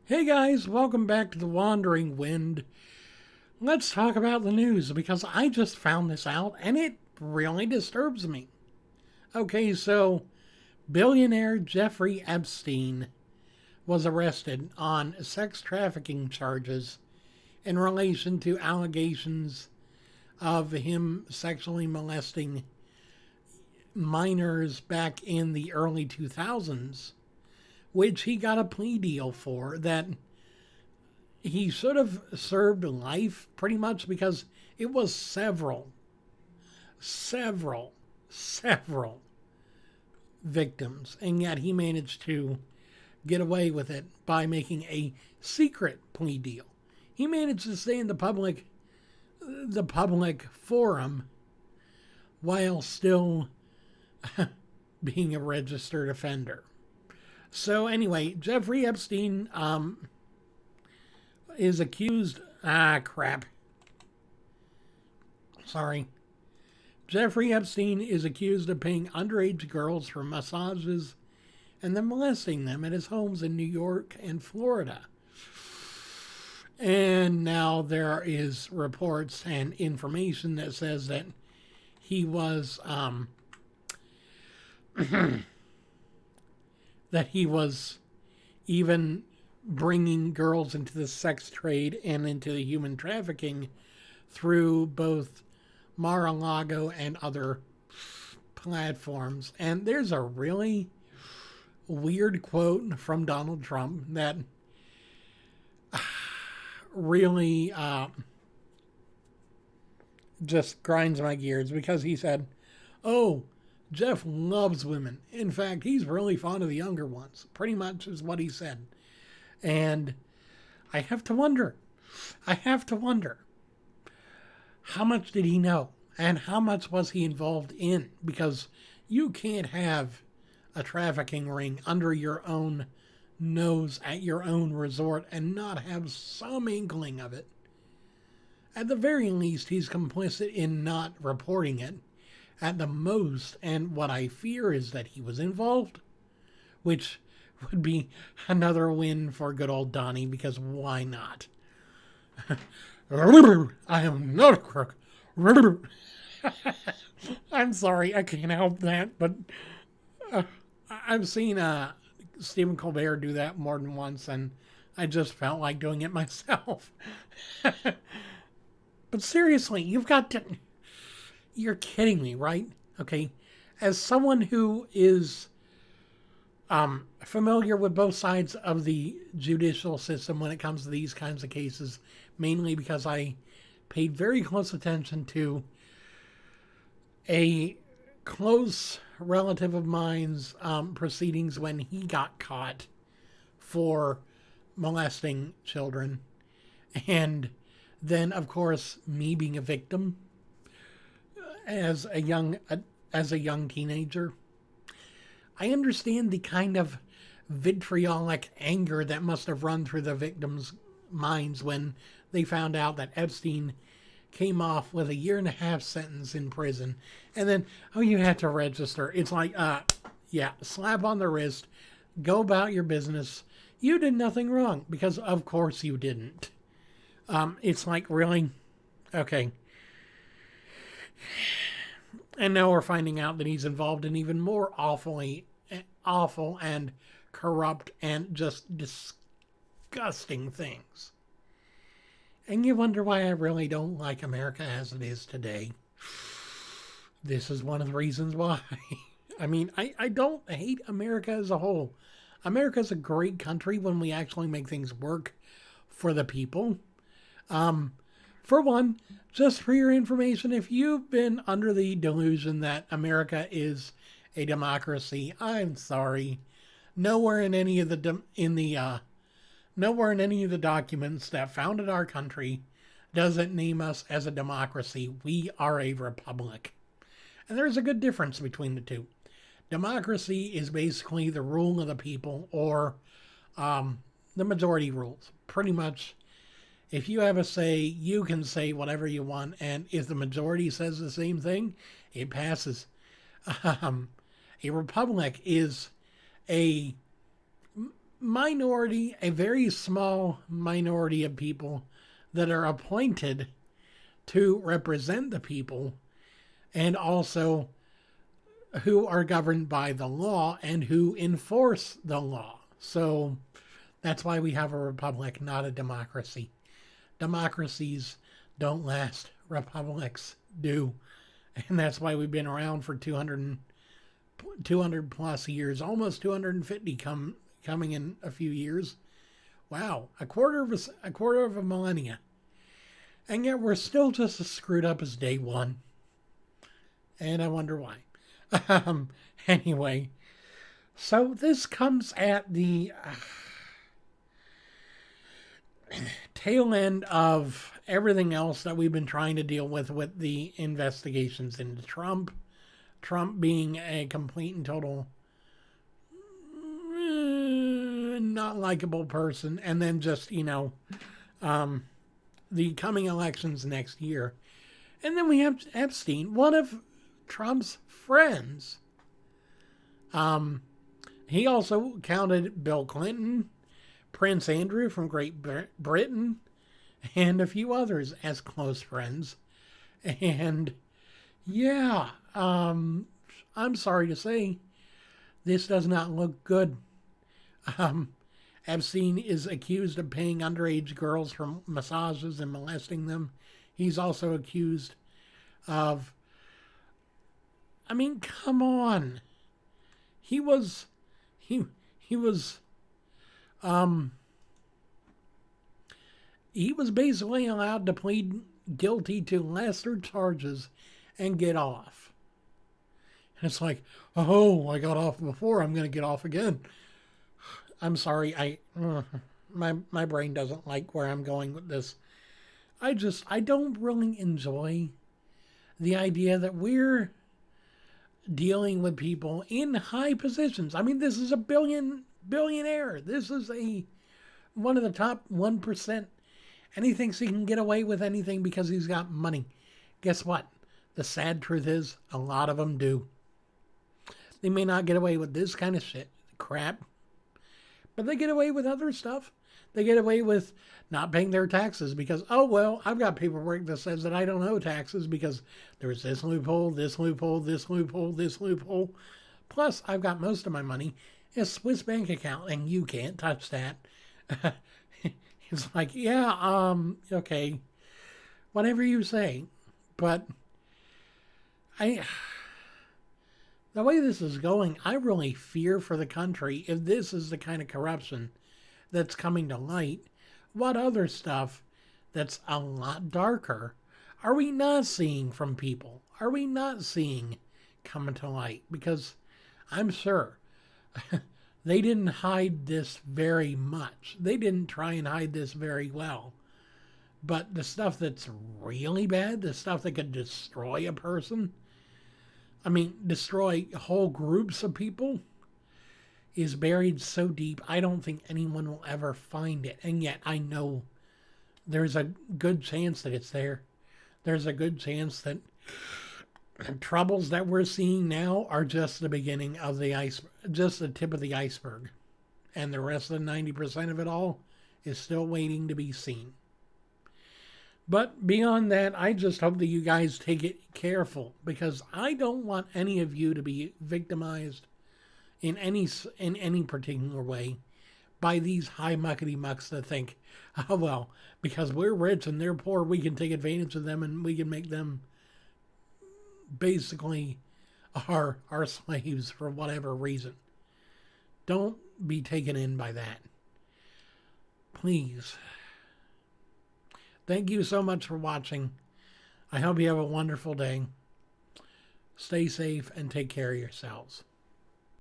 Hey guys, welcome back to the Wandering Wind. Let's talk about the news because I just found this out and it really disturbs me. Okay, so billionaire Jeffrey Epstein was arrested on sex trafficking charges in relation to allegations of him sexually molesting minors back in the early 2000s, which he got a plea deal for that he should have served life pretty much because it was several, several victims, and yet he managed to get away with it by making a secret plea deal. He managed to stay in the public forum while still being a registered offender. So anyway, Jeffrey Epstein is accused. Crap. Sorry. Jeffrey Epstein is accused of paying underage girls for massages and then molesting them at his homes in New York and Florida. And now there is reports and information that says that he was that he was even bringing girls into the sex trade and into the human trafficking through both Mar-a-Lago and other platforms. And there's a really weird quote from Donald Trump that really just grinds my gears because he said, "Oh, Jeff loves women. In fact, he's really fond of the younger ones." Pretty much is what he said. And I have to wonder, how much did he know? And how much was he involved in? Because you can't have a trafficking ring under your own nose at your own resort and not have some inkling of it. At the very least, he's complicit in not reporting it at the most, and what I fear is that he was involved, which would be another win for good old Donnie, because why not? I am not a crook. I'm sorry, I can't help that, but I've seen Stephen Colbert do that more than once, and I just felt like doing it myself. But seriously, you've got to... You're kidding me, right? Okay. As someone who is familiar with both sides of the judicial system when it comes to these kinds of cases, mainly because I paid very close attention to a close relative of mine's proceedings when he got caught for molesting children. And then, of course, me being a victim as a young teenager. I understand the kind of vitriolic anger that must have run through the victims' minds when they found out that Epstein came off with a 1.5-year sentence in prison. And then, oh, you had to register. It's like, yeah, slap on the wrist, go about your business. You did nothing wrong, because of course you didn't. It's like, really? Okay. And now we're finding out that he's involved in even more awful and corrupt and just disgusting things. And you wonder why I really don't like America as it is today. This is one of the reasons why. I mean, I don't hate America as a whole. America's a great country when we actually make things work for the people. For one, just for your information, if you've been under the delusion that America is a democracy, I'm sorry. Nowhere in any of the documents that founded our country does it name us as a democracy. We are a republic. And there's a good difference between the two. Democracy is basically the rule of the people, or the majority rules. Pretty much, if you have a say, you can say whatever you want, and if the majority says the same thing, it passes. A republic is a minority, a very small minority of people that are appointed to represent the people, and also who are governed by the law and who enforce the law. So that's why we have a republic, not a democracy. Democracies don't last. Republics do. And that's why we've been around for 200 plus years, almost 250 coming in a few years. Wow, a quarter of a millennia. And yet we're still just as screwed up as day one. And I wonder why. Anyway, so this comes at the tail end of everything else that we've been trying to deal with the investigations into Trump. Trump being a complete and total not likable person. And then just, the coming elections next year. And then we have Epstein, one of Trump's friends. He also counted Bill Clinton, Prince Andrew from Great Britain, and a few others as close friends. And yeah, I'm sorry to say, this does not look good. Epstein is accused of paying underage girls for massages and molesting them. He's also accused of, I mean, come on. He was basically allowed to plead guilty to lesser charges and get off. And it's like, oh, I got off before, I'm going to get off again. I'm sorry, my brain doesn't like where I'm going with this. I don't really enjoy the idea that we're dealing with people in high positions. I mean, this is a billionaire. This is one of the top 1%. And he thinks he can get away with anything because he's got money. Guess what? The sad truth is, a lot of them do. They may not get away with this kind of crap, but they get away with other stuff. They get away with not paying their taxes because, oh, well, I've got paperwork that says that I don't owe taxes because there's this loophole, this loophole, this loophole, this loophole. Plus, I've got most of my money in a Swiss bank account, and you can't touch that. It's like, yeah, okay, whatever you say. But the way this is going, I really fear for the country if this is the kind of corruption that's coming to light. What other stuff that's a lot darker are we not seeing from people? Are we not seeing coming to light? Because I'm sure they didn't hide this very much. They didn't try and hide this very well. But the stuff that's really bad, the stuff that could destroy a person, I mean, destroy whole groups of people, is buried so deep, I don't think anyone will ever find it. And yet I know there's a good chance that it's there. There's a good chance that the troubles that we're seeing now are just the beginning of the iceberg, just the tip of the iceberg. And the rest of the 90% of it all is still waiting to be seen. But beyond that, I just hope that you guys take it careful, because I don't want any of you to be victimized in any particular way by these high muckety mucks that think, oh, well, because we're rich and they're poor, we can take advantage of them and we can make them basically our slaves for whatever reason. Don't be taken in by that. Please. Thank you so much for watching. I hope you have a wonderful day. Stay safe and take care of yourselves.